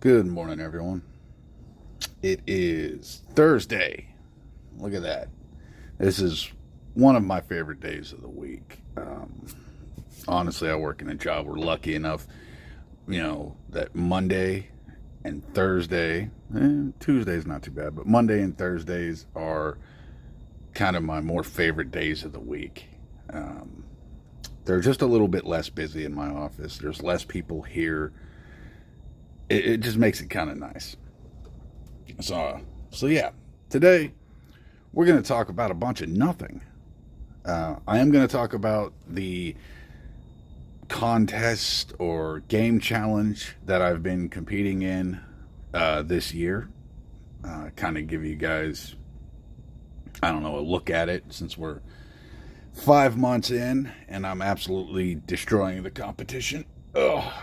Good morning, everyone. It is Thursday. Look at that. This is one of my favorite days of the week. Honestly, I work in a job. We're lucky enough, that Monday and Thursday, Tuesday's not too bad, but Monday and Thursdays are kind of my more favorite days of the week. They're just a little bit less busy in my office. There's less people here. It just makes it kind of nice. So yeah, today we're going to talk about a bunch of nothing. I am going to talk about the contest or game challenge that I've been competing in this year. Kind of give you guys, I don't know, a look at it since we're 5 months in and I'm absolutely destroying the competition. Ugh.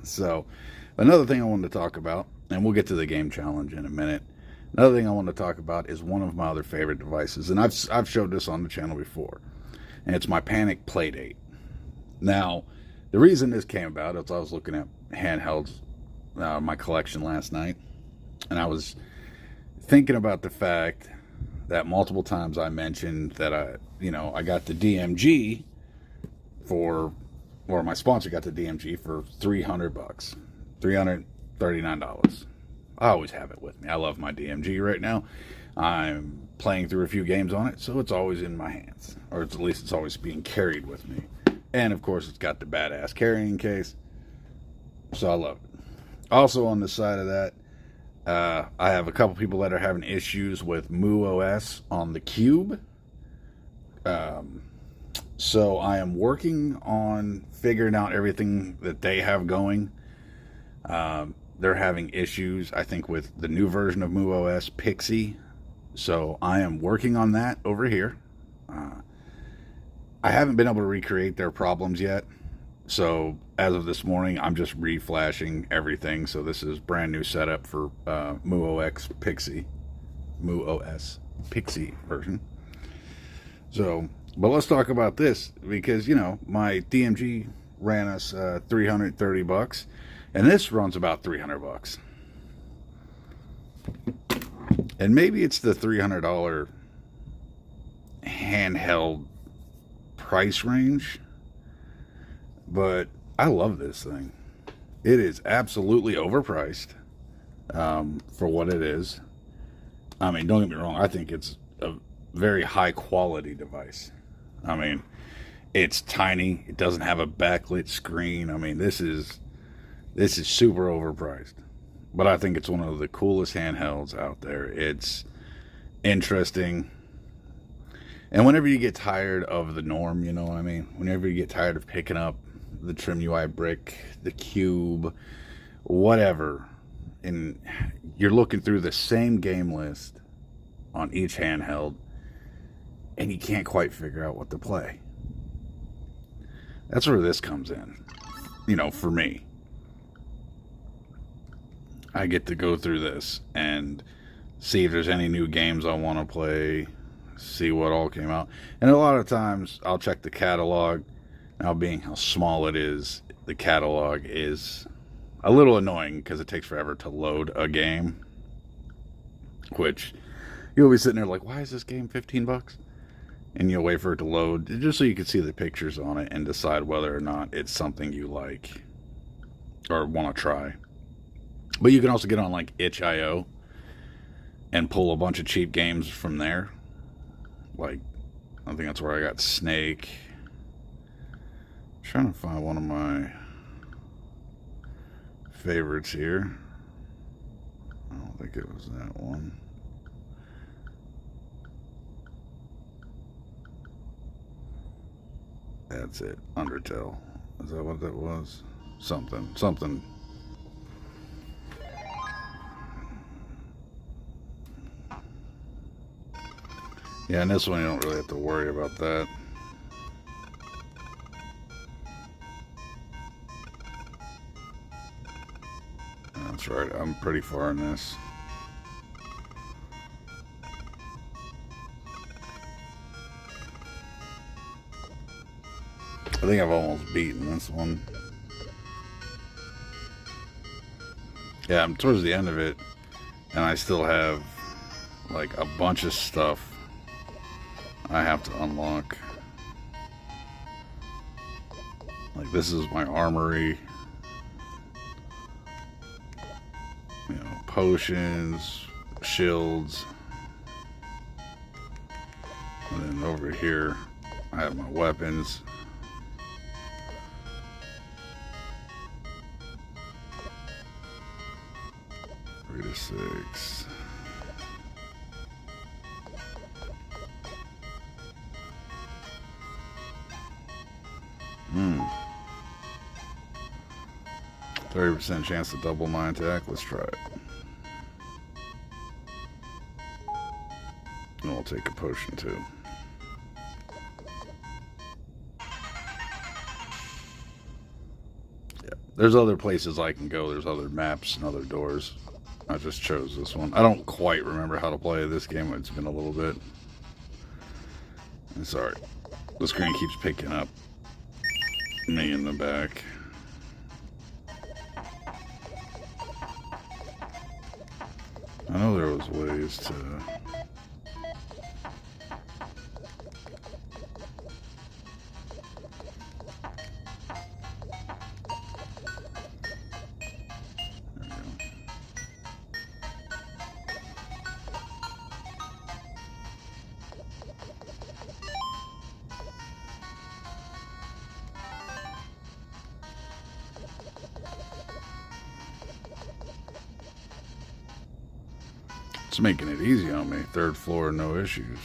So, another thing I wanted to talk about, and we'll get to the game challenge in a minute. Another thing I want to talk about is one of my other favorite devices, and I've showed this on the channel before, and it's my Panic Playdate. Now, the reason this came about is I was looking at handhelds, my collection last night, and I was thinking about the fact that multiple times I mentioned that I got the DMG or my sponsor got the DMG for $300, $339. I always have it with me. I love my DMG right now. I'm playing through a few games on it, so it's always in my hands, or at least it's always being carried with me. And of course, it's got the badass carrying case, so I love it. Also, on the side of that, I have a couple people that are having issues with MooOS on the Cube. So I am working on figuring out everything that they have going. They're having issues, I think, with the new version of MooOS, Pixie. So I am working on that over here. I haven't been able to recreate their problems yet. So as of this morning, I'm just reflashing everything. So this is brand new setup for MooOS Pixie version. So, but let's talk about this because, my DMG ran us $330, and this runs about $300. And maybe it's the $300 handheld price range, but I love this thing. It is absolutely overpriced for what it is. I mean, don't get me wrong, I think it's a very high quality device. I mean, it's tiny. It doesn't have a backlit screen. I mean, this is super overpriced. But I think it's one of the coolest handhelds out there. It's interesting. And whenever you get tired of the norm, you know what I mean? Whenever you get tired of picking up the Trim UI brick, the Cube, whatever, and you're looking through the same game list on each handheld, and you can't quite figure out what to play. That's where this comes in, for me. I get to go through this and see if there's any new games I want to play, see what all came out. And a lot of times I'll check the catalog. Now, being how small it is, the catalog is a little annoying because it takes forever to load a game, which you'll be sitting there like, why is this game $15? And you'll wait for it to load just so you can see the pictures on it and decide whether or not it's something you like or want to try. But you can also get on like itch.io and pull a bunch of cheap games from there. Like, I think that's where I got Snake. I'm trying to find one of my favorites here. I don't think it was that one. That's it. Undertale. Is that what that was? Something. Yeah, and this one you don't really have to worry about that. That's right. I'm pretty far in this. I think I've almost beaten this one. Yeah, I'm towards the end of it, and I still have like a bunch of stuff I have to unlock. Like, this is my armory. You know, potions, shields. And then over here, I have my weapons. Three to 6. Hmm. 30% chance to double my attack. Let's try it. And I'll take a potion too. Yeah. There's other places I can go. There's other maps and other doors. I just chose this one. I don't quite remember how to play this game. It's been a little bit. I'm sorry. The screen keeps picking up me in the back. I know there was ways to... It's making it easy on me. 3rd floor, no issues.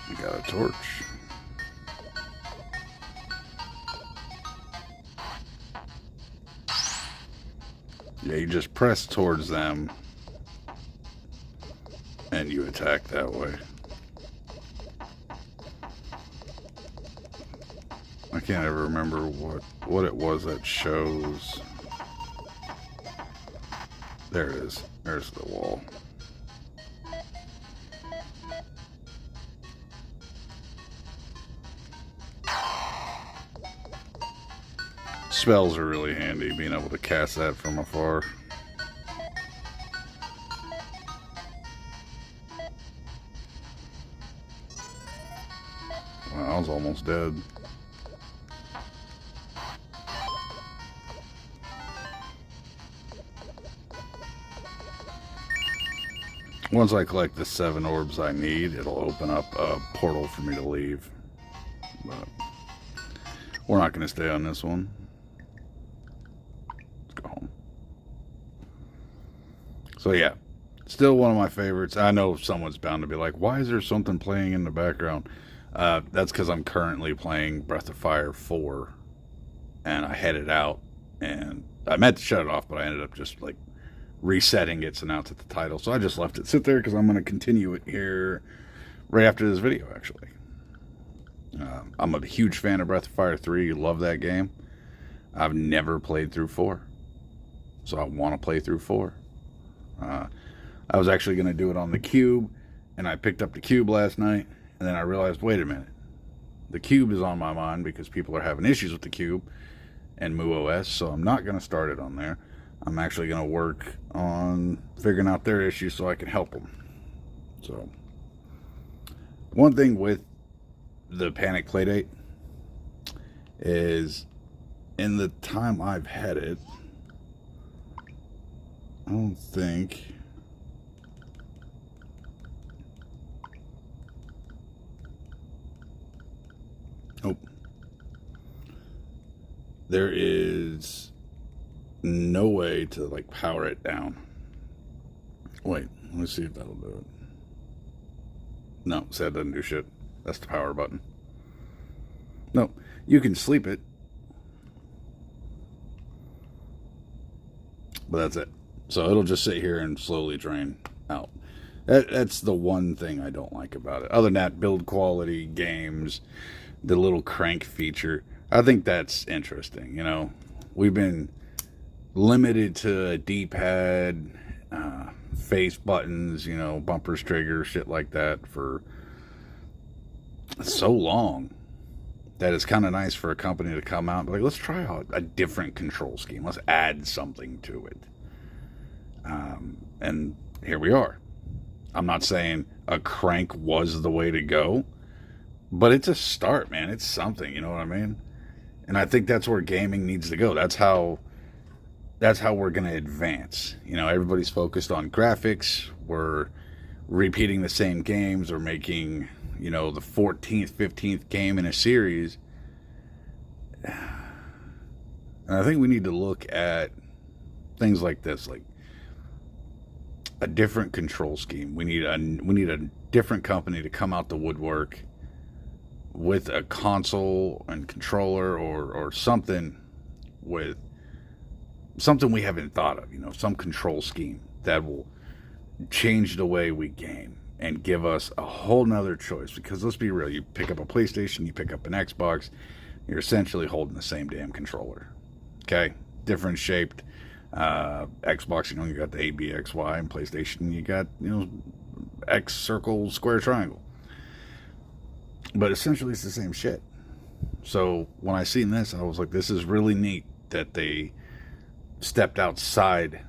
We got a torch. Yeah, you just press towards them and you attack that way. I can't ever remember what it was that shows. There it is. There's the wall. Spells are really handy, being able to cast that from afar. Wow, I was almost dead. Once I collect the 7 orbs I need, it'll open up a portal for me to leave. But we're not going to stay on this one. Let's go home. So yeah, still one of my favorites. I know someone's bound to be like, why is there something playing in the background? That's because I'm currently playing Breath of Fire 4. And I headed out. And I meant to shut it off, but I ended up just like resetting it so now it's at the title. So I just left it sit there because I'm going to continue it here right after this video, actually. I'm a huge fan of Breath of Fire 3. Love that game. I've never played through 4. So I want to play through 4. I was actually going to do it on the Cube, and I picked up the Cube last night, and then I realized, wait a minute. The Cube is on my mind because people are having issues with the Cube and MooOS, so I'm not going to start it on there. I'm actually going to work on figuring out their issues so I can help them. So, one thing with the Panic Playdate is, in the time I've had it, I don't think... Oh. There is no way to, like, power it down. Wait, let me see if that'll do it. No, see, that doesn't do shit. That's the power button. No, you can sleep it. But that's it. So it'll just sit here and slowly drain out. That's the one thing I don't like about it. Other than that, build quality, games, the little crank feature. I think that's interesting, you know. We've been limited to a D-pad, face buttons, bumpers, triggers, shit like that for so long that it's kind of nice for a company to come out and be like, let's try out a different control scheme. Let's add something to it. And here we are. I'm not saying a crank was the way to go, but it's a start, man. It's something, you know what I mean? And I think that's where gaming needs to go. That's how we're going to advance. Everybody's focused on graphics. We're repeating the same games or making, the 14th, 15th game in a series. And I think we need to look at things like this, like a different control scheme. We need a different company to come out the woodwork with a console and controller or something with something we haven't thought of, some control scheme that will change the way we game and give us a whole nother choice. Because let's be real, you pick up a PlayStation, you pick up an Xbox, you're essentially holding the same damn controller. Okay? Different shaped. Xbox, you got the ABXY, and PlayStation, you got, X, circle, square, triangle. But essentially it's the same shit. So when I seen this, I was like, this is really neat that they stepped outside,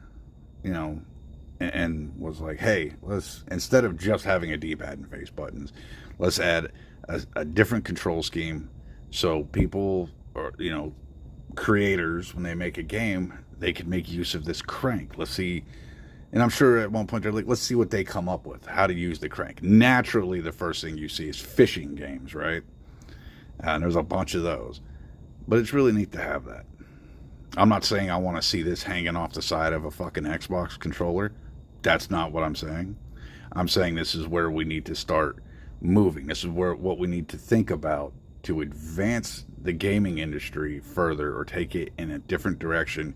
and was like, hey, let's, instead of just having a D-pad and face buttons, let's add a different control scheme so people, or creators, when they make a game, they can make use of this crank. Let's see. And I'm sure at one point they're like, let's see what they come up with, how to use the crank. Naturally, the first thing you see is fishing games, right? And there's a bunch of those. But it's really neat to have that. I'm not saying I want to see this hanging off the side of a fucking Xbox controller. That's not what I'm saying. I'm saying this is where we need to start moving. This is what we need to think about to advance the gaming industry further or take it in a different direction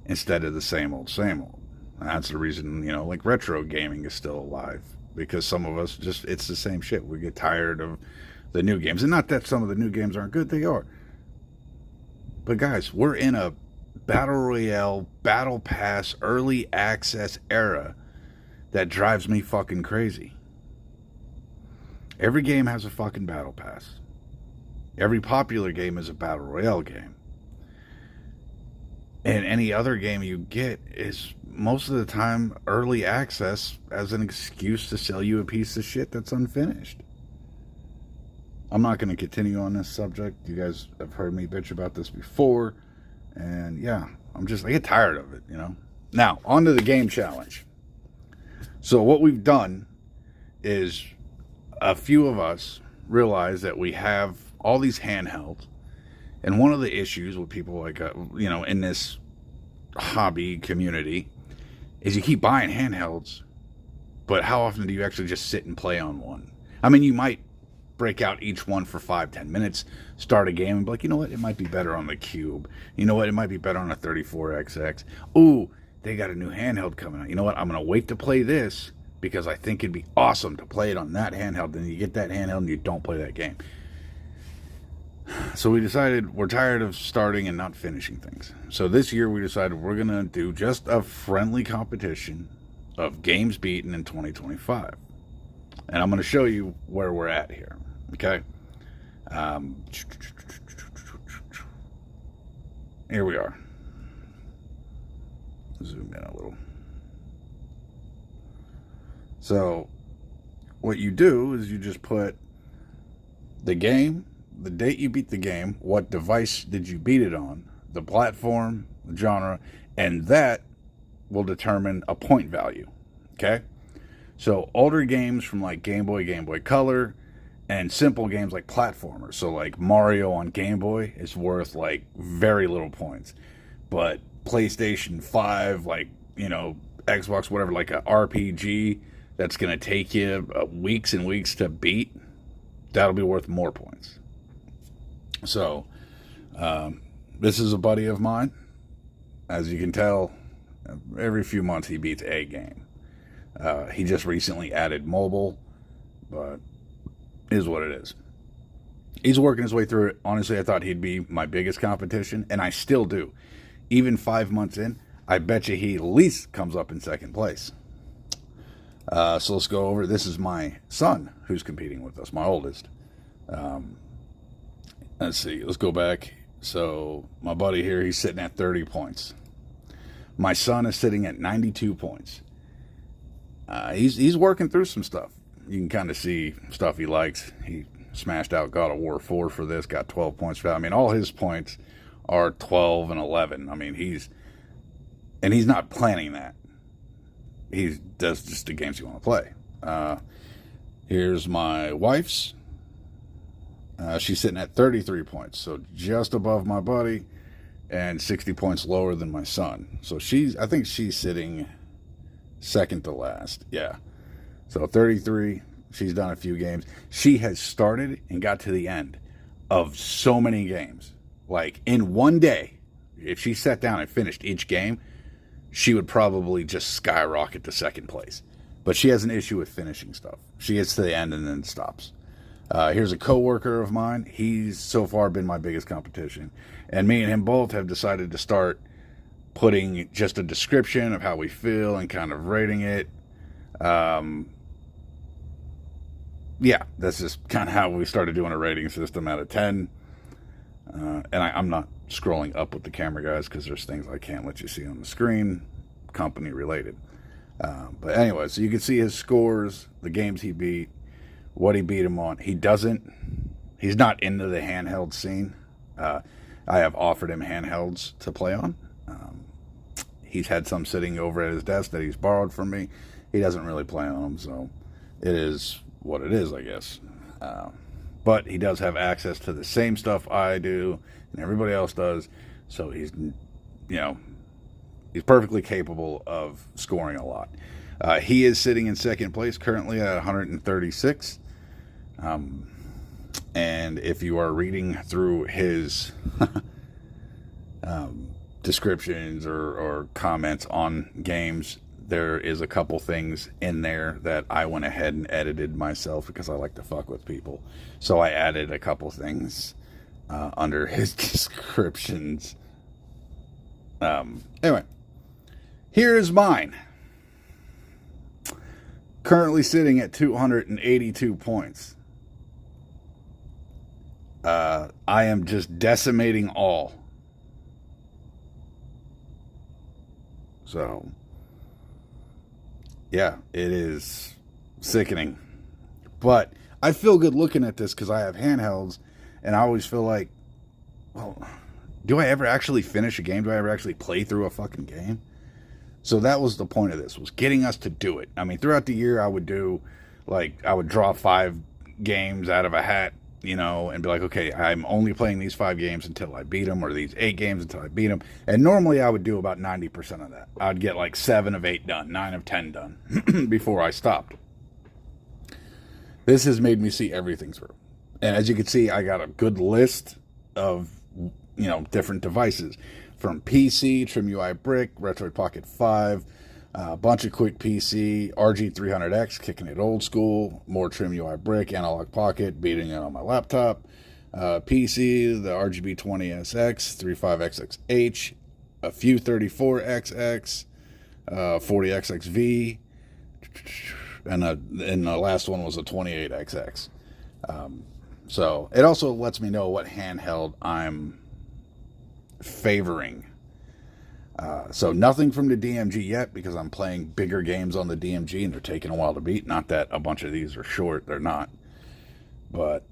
instead of the same old, same old. And that's the reason, like retro gaming is still alive, because some of us it's the same shit. We get tired of the new games. And not that some of the new games aren't good, they are. But guys, we're in a battle royale, battle pass, early access era that drives me fucking crazy. Every game has a fucking battle pass. Every popular game is a battle royale game. And any other game you get is most of the time early access as an excuse to sell you a piece of shit that's unfinished. I'm not going to continue on this subject. You guys have heard me bitch about this before. And yeah, I get tired of it, Now, on to the game challenge. So what we've done is a few of us realize that we have all these handhelds. And one of the issues with people like, in this hobby community is you keep buying handhelds, but how often do you actually just sit and play on one? I mean, you might break out each one for 5-10 minutes, start a game, and be like, you know what, it might be better on the Cube. You know what, it might be better on a 34XX. Ooh, they got a new handheld coming out. You know what, I'm going to wait to play this because I think it'd be awesome to play it on that handheld. Then you get that handheld and you don't play that game. So we decided we're tired of starting and not finishing things. So this year we decided we're going to do just a friendly competition of games beaten in 2025. And I'm going to show you where we're at here. Okay? Here we are. Zoom in a little. So what you do is you just put the game, the date you beat the game, what device did you beat it on, the platform, the genre, and that will determine a point value. Okay? So older games from like Game Boy, Game Boy Color, and simple games like platformers. So like Mario on Game Boy is worth like very little points. But PlayStation 5, like, Xbox, whatever, like a RPG that's going to take you weeks and weeks to beat, that'll be worth more points. So, this is a buddy of mine. As you can tell, every few months he beats a game. He just recently added mobile, but it is what it is. He's working his way through it. Honestly, I thought he'd be my biggest competition, and I still do. even 5 months in, I bet you he at least comes up in second place. So let's go over. This is my son who's competing with us, my oldest. Let's see. Let's go back. So my buddy here, he's sitting at 30 points. My son is sitting at 92 points. He's working through some stuff. You can kind of see stuff he likes. He smashed out God of War 4 for this, got 12 points for that. I mean, all his points are 12 and 11. I mean, he's not planning that. He does just the games he want to play. Here's my wife's. She's sitting at 33 points, so just above my buddy, and 60 points lower than my son. So I think she's sitting second to last. Yeah. So 33, she's done a few games. She has started and got to the end of so many games. Like, in one day, if she sat down and finished each game, she would probably just skyrocket to second place. But she has an issue with finishing stuff. She gets to the end and then stops. Here's a coworker of mine. He's so far been my biggest competition. And me and him both have decided to start putting just a description of how we feel and kind of rating it. Yeah, that's just kind of how we started doing a rating system out of 10. And I'm not scrolling up with the camera, guys, because there's things I can't let you see on the screen, company related. But anyway, so you can see his scores, the games he beat, what he beat him on. He's not into the handheld scene. I have offered him handhelds to play on. He's had some sitting over at his desk that he's borrowed from me. He doesn't really play on them, so it is what it is, I guess. But he does have access to the same stuff I do and everybody else does, so he's perfectly capable of scoring a lot. He is sitting in second place currently at 136. And if you are reading through his descriptions or comments on games, there is a couple things in there that I went ahead and edited myself because I like to fuck with people. So I added a couple things under his descriptions. Anyway, here is mine. Currently sitting at 282 points. I am just decimating all. So, yeah, it is sickening. But I feel good looking at this because I have handhelds, and I always feel like, well, do I ever actually finish a game? Do I ever actually play through a fucking game? So that was the point of this, was getting us to do it. I mean, throughout the year, I would draw 5 games out of a hat, and be like, okay, I'm only playing these 5 games until I beat them, or these 8 games until I beat them. And normally I would do about 90% of that. I'd get like 7 of 8 done, 9 of 10 done before I stopped. This has made me see everything through. And as you can see, I got a good list of, different devices. From PC, Trim UI Brick, Retroid Pocket 5, a bunch of quick PC, RG300X, kicking it old school, more Trim UI Brick, Analog Pocket, beating it on my laptop, PC, the RGB20SX, 35XXH, a few 34XX, 40XXV, and the last one was a 28XX. So it also lets me know what handheld I'm favoring. So nothing from the DMG yet, because I'm playing bigger games on the DMG and they're taking a while to beat. Not that a bunch of these are short, they're not. But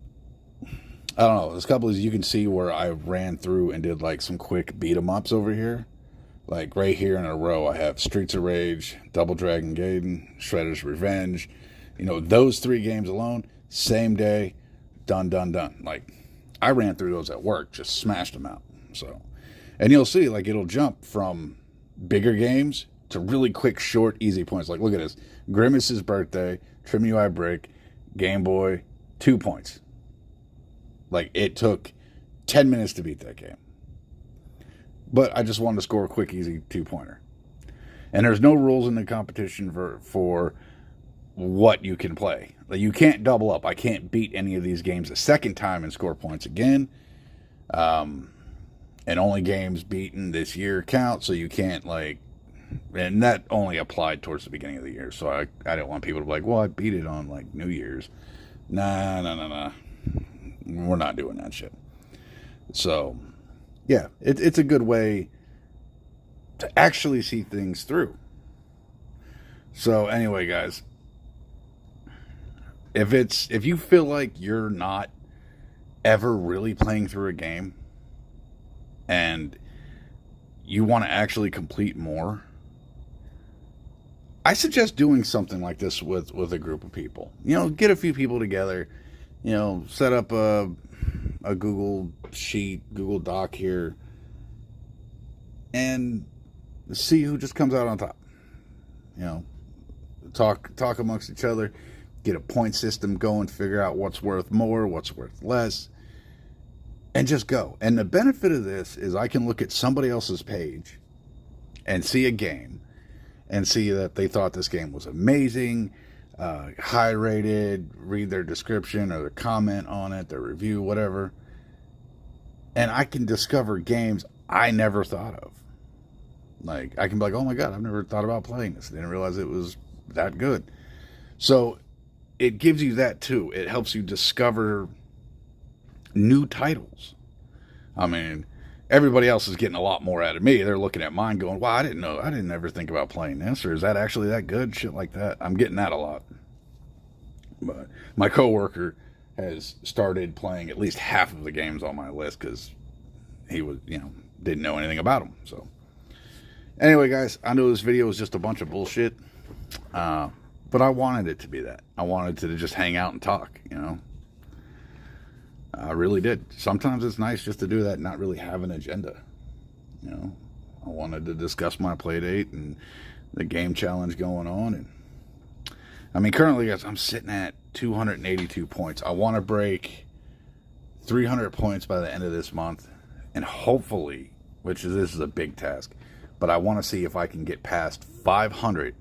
I don't know, there's a couple of you can see where I ran through and did like some quick beat 'em ups over here. Like right here in a row, I have Streets of Rage, Double Dragon Gaiden, Shredder's Revenge. Those 3 games alone, same day, done. Like, I ran through those at work, just smashed them out. So, and you'll see, like, it'll jump from bigger games to really quick, short, easy points. Like, look at this. Grimace's Birthday, Trim UI Break, Game Boy, 2 points. Like, it took 10 minutes to beat that game. But I just wanted to score a quick, easy 2-pointer. And there's no rules in the competition for what you can play. Like, you can't double up. I can't beat any of these games a second time and score points again. and only games beaten this year count, so you can't, like, and that only applied towards the beginning of the year, so I didn't want people to be like, well, I beat it on, like, New Year's. Nah. We're not doing that shit. So, yeah, it's a good way to actually see things through. So, anyway, guys, if you feel like you're not ever really playing through a game and you want to actually complete more, I suggest doing something like this with a group of people. You know, get a few people together, you know, set up a Google Sheet, Google Doc here, and see who just comes out on top. You know, talk amongst each other, get a point system going, figure out what's worth more, what's worth less, and just go. And the benefit of this is I can look at somebody else's page and see a game and see that they thought this game was amazing, high rated, read their description or their comment on it, their review, whatever. And I can discover games I never thought of. Like, I can be like, oh my God, I've never thought about playing this. I didn't realize it was that good. So it gives you that too. It helps you discover new titles. I mean, everybody else is getting a lot more out of me. They're looking at mine going, wow, I didn't ever think about playing this, or is that actually that good? Shit like that. I'm getting that a lot. But my coworker has started playing at least half of the games on my list because he was, didn't know anything about them. So anyway, guys, I know this video was just a bunch of bullshit, but I wanted it to be that. I wanted to just hang out and talk, I really did. Sometimes it's nice just to do that and not really have an agenda. I wanted to discuss my Playdate and the game challenge going on. And I mean, currently, guys, I'm sitting at 282 points. I want to break 300 points by the end of this month. And hopefully, this is a big task, but I want to see if I can get past 500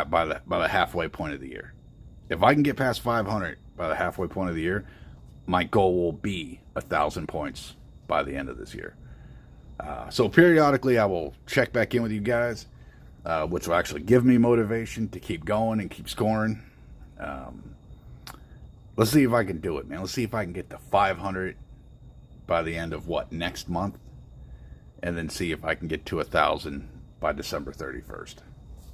by the halfway point of the year. If I can get past 500 by the halfway point of the year, my goal will be 1,000 points by the end of this year. So periodically I will check back in with you guys, which will actually give me motivation to keep going and keep scoring. Let's see if I can do it, man. Let's see if I can get to 500 by the end of next month, and then see if I can get to 1,000 by December 31st.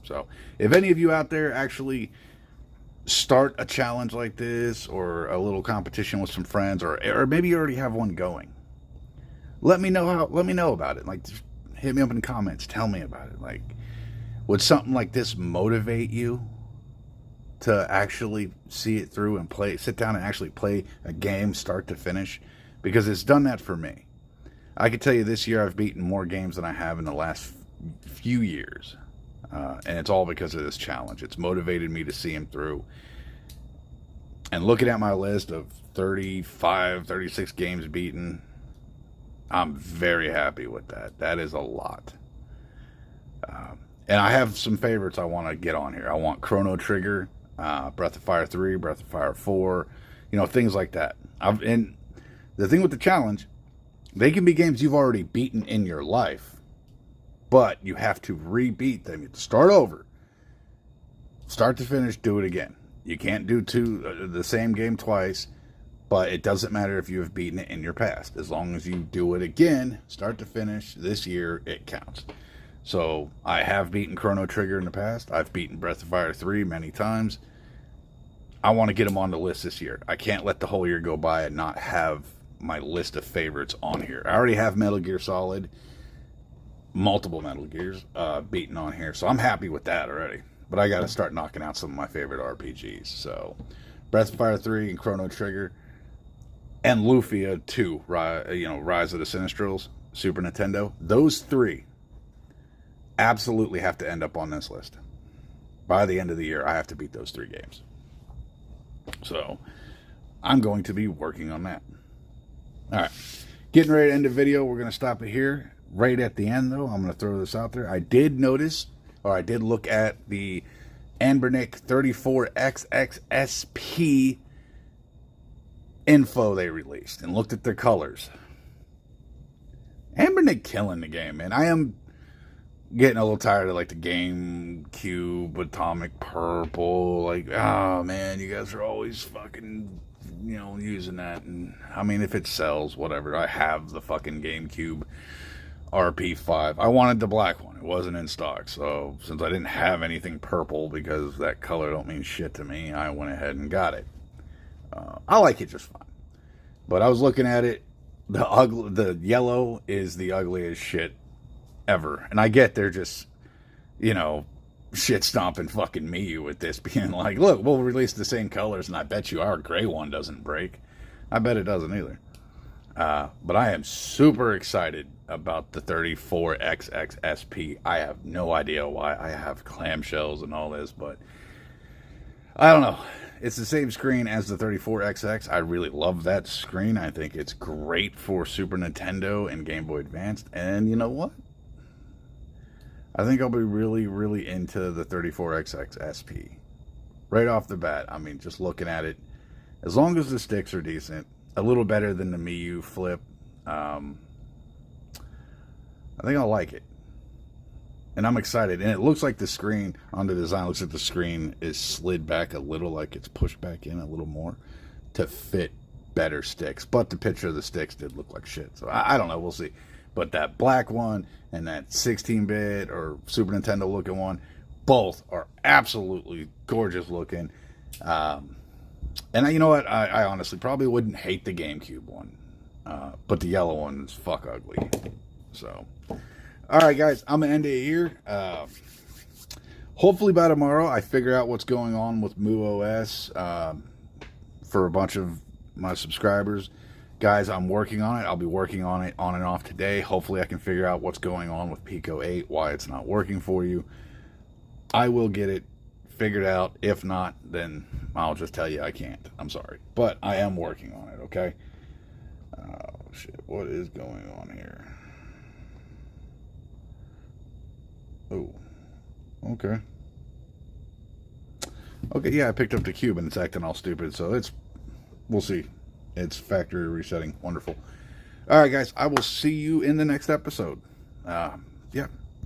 So if any of you out there actually start a challenge like this, or a little competition with some friends, or maybe you already have one going, let me know about it. Like, just hit me up in the comments, tell me about it. Like, would something like this motivate you to actually see it through and sit down and actually play a game start to finish? Because it's done that for me. I can tell you this year I've beaten more games than I have in the last few years. And it's all because of this challenge. It's motivated me to see him through. And looking at my list of 35, 36 games beaten, I'm very happy with that. That is a lot. And I have some favorites I want to get on here. I want Chrono Trigger, Breath of Fire 3, Breath of Fire 4, things like that. And the thing with the challenge, they can be games you've already beaten in your life, but you have to re-beat them. You have to start over. Start to finish, do it again. You can't do the same game twice, but it doesn't matter if you have beaten it in your past. As long as you do it again, start to finish, this year, it counts. So I have beaten Chrono Trigger in the past. I've beaten Breath of Fire 3 many times. I want to get them on the list this year. I can't let the whole year go by and not have my list of favorites on here. I already have Metal Gear Solid, multiple Metal Gears beaten on here, so I'm happy with that already. But I got to start knocking out some of my favorite RPGs. So Breath of Fire 3 and Chrono Trigger, and Lufia 2, Rise of the Sinistrals, Super Nintendo. Those three absolutely have to end up on this list. By the end of the year, I have to beat those 3 games. So I'm going to be working on that. All right, getting ready to end the video. We're going to stop it here. Right at the end, though, I'm going to throw this out there. I did look at the Anbernic 34XXSP info they released and looked at their colors. haven't been killing the game, man. I am getting a little tired of like the GameCube Atomic Purple. Like, oh man, you guys are always fucking, using that. And I mean, if it sells, whatever. I have the fucking GameCube RP5. I wanted the black one. It wasn't in stock. So since I didn't have anything purple, because that color don't mean shit to me, I went ahead and got it. I like it just fine. But I was looking at it. The yellow is the ugliest shit ever. And I get they're just, shit stomping fucking me with this, being like, look, we'll release the same colors, and I bet you our gray one doesn't break. I bet it doesn't either. But I am super excited about the 34XX SP. I have no idea why. I have clamshells and all this, but I don't know. It's the same screen as the 34XX. I really love that screen. I think it's great for Super Nintendo and Game Boy Advance. And you know what? I think I'll be really, really into the 34XX SP. Right off the bat. I mean, just looking at it, as long as the sticks are decent, a little better than the Mii Flip, I think I'll like it. And I'm excited. And it looks like the screen on the design, looks like the screen is slid back a little, like it's pushed back in a little more to fit better sticks. But the picture of the sticks did look like shit. So I don't know. We'll see. But that black one and that 16-bit or Super Nintendo looking one, both are absolutely gorgeous looking. And you know what? I honestly probably wouldn't hate the GameCube one. But the yellow one is fuck ugly. So... all right, guys, I'm going to end it here. Hopefully by tomorrow I figure out what's going on with MuOS for a bunch of my subscribers. Guys, I'm working on it. I'll be working on it on and off today. Hopefully I can figure out what's going on with Pico 8, why it's not working for you. I will get it figured out. If not, then I'll just tell you I can't. I'm sorry. But I am working on it, okay? Oh, shit. What is going on here? Oh, okay. Okay, yeah, I picked up the cube and it's acting all stupid, so we'll see. It's factory resetting. Wonderful. All right, guys, I will see you in the next episode. Yeah,